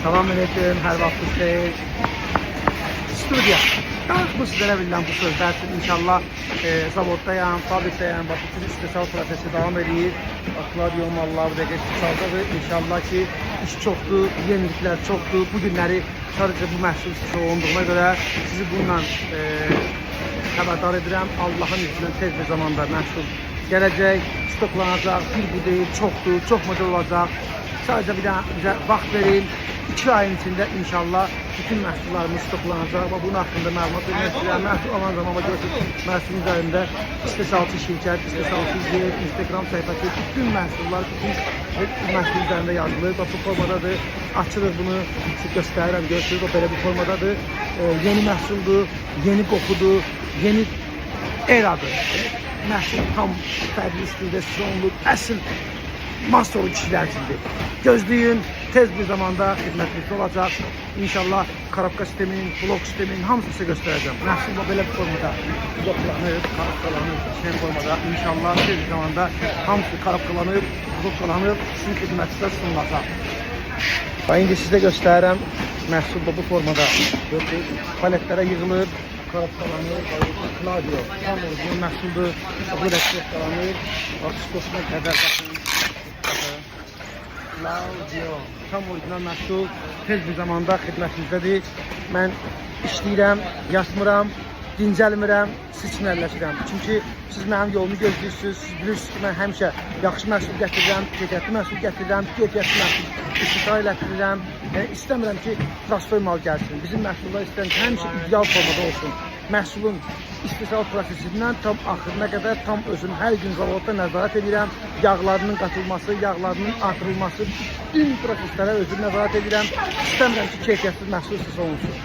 Salam aleyküm, hər vaxtınız xeyir. Studiya. Bu sizlərə verilən bu sözlər üçün inşallah zavoddayam, fabrikdəyəm və bütün istehsal prosesi davam edir. Akvaryum, Allah bu dəqiqə istehsaldadır. İnşallah ki, iş çoxdur, yeniliklər çoxdur. Bu günləri sadəcə bu məhsul sizə olunduğuna görə sizi bununla xəbərdar edirəm. Allahın iznilə tez bir zamanda məhsul gələcək, stoklanacaq, bir bu deyil, çoxdur, çox model olacaq. Sadəcə bir dənə bizə vaxt verin. 2 ayın içində inşallah bütün məhsullarımız stoklanacaq və bunun haqqında məlumat vermək istəyirəm. Məhsul alan zaman görürsünüz, məhsulun üzərində istehsalçı şirkət, istehsalçı yer, Instagram səhifəsi, bütün məhsullar, bütün məhsul üzərində yazılır və bu formadadır. Açılır, bunu göstərirəm, görürsünüz, o belə bir formadadır. Yeni məhsuldur, yeni qoxudur, yeni eradır. Məhsul tam fərqli stildə sizə olunur, əsl masolu kişilər üçündür. Gözləyin, tez bir zamanda xidmətinizdə olacaq. İnşallah karabka sistemin, blok sistemin hamısını sizə göstərəcəm. Məhsul belə bir formada bloklanır, karabkalanır, sistem formada. İnşallah tez bir zamanda hamısı karabkalanır, bloklanır, sizin xidmətinizdə sunulacaq. Və indi sizə göstərirəm, məhsul bu formada paletlərə yığılır, karabkalanır, Claudio, tam orijinal məhsuldur, bu rəqsiyatlanır, akışqosuna qədər Claudio, tam orijinal məhsul tez bir zamanda xidmətinizdədir. Mən işləyirəm, yatmıram, dincəlmirəm, siz üçün əlləşirəm. Çünki siz mənim yolumu gözləyirsiniz, siz bilirsiniz ki, mən həmişə yaxşı məhsul gətirirəm, keyfiyyətli məhsul gətirirəm, keyfiyyətli məhsul istehsal elətdirirəm. İstəmirəm ki, transfer mal gəlsin. Bizim məhsullar istəyirəm ki, həmişə ideal formada olsun. Məhsulun istehsal prosesindən tam axırına qədər tam özüm hər gün zavodda nəzarət edirəm. Yağlarının qatılması, yağlarının artırılması, bütün proseslərə özüm nəzarət edirəm. İstəmirəm ki, keyfiyyətli məhsul istehsal olunsun.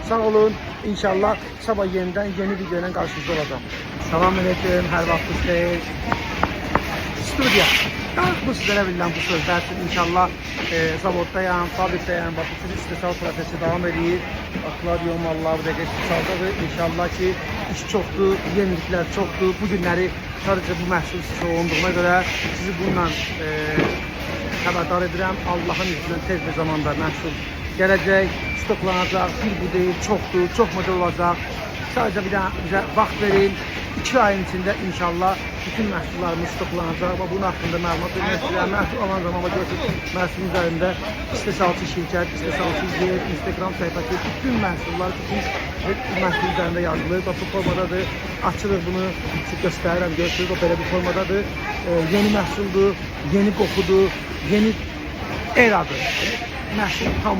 Sağ olun, inşallah sabah yenidən yeni video ilə qarşınızda olacağım. Salam aleyküm, hər vaxtınız xeyir. Studiya. Bu sizlərə verilən bu sözlər üçün inşallah zavoddayam, fabrikdəyəm və bütün istehsal prosesi davam edir. Akvaryum, Allah bu dəqiqə istehsaldadır. İnşallah ki, iş çoxdur, yeniliklər çoxdur. Bu günləri sadəcə bu məhsul sizə olunduğuna görə sizi bununla xəbərdar edirəm. Allahın iznilə tez bir zamanda məhsul gələcək, stoklanacaq, bir bu deyil, çoxdur, çox model olacaq. Sadəcə bir dənə bizə vaxt verin. 2 ayın içində inşallah bütün məhsullarımız stoklanacaq və bunun haqqında məlumat vermək istəyirəm. Məhsul alan zaman görürsünüz, məhsulun üzərində istehsalçı şirkət, istehsalçı yer, Instagram səhifəsi, bütün məhsullar, bütün məhsul üzərində yazılır və bu formadadır. Açılır, bunu göstərirəm, görürsünüz, o belə bir formadadır. Yeni məhsuldur, yeni qoxudur, yeni eradır. Məhsul tam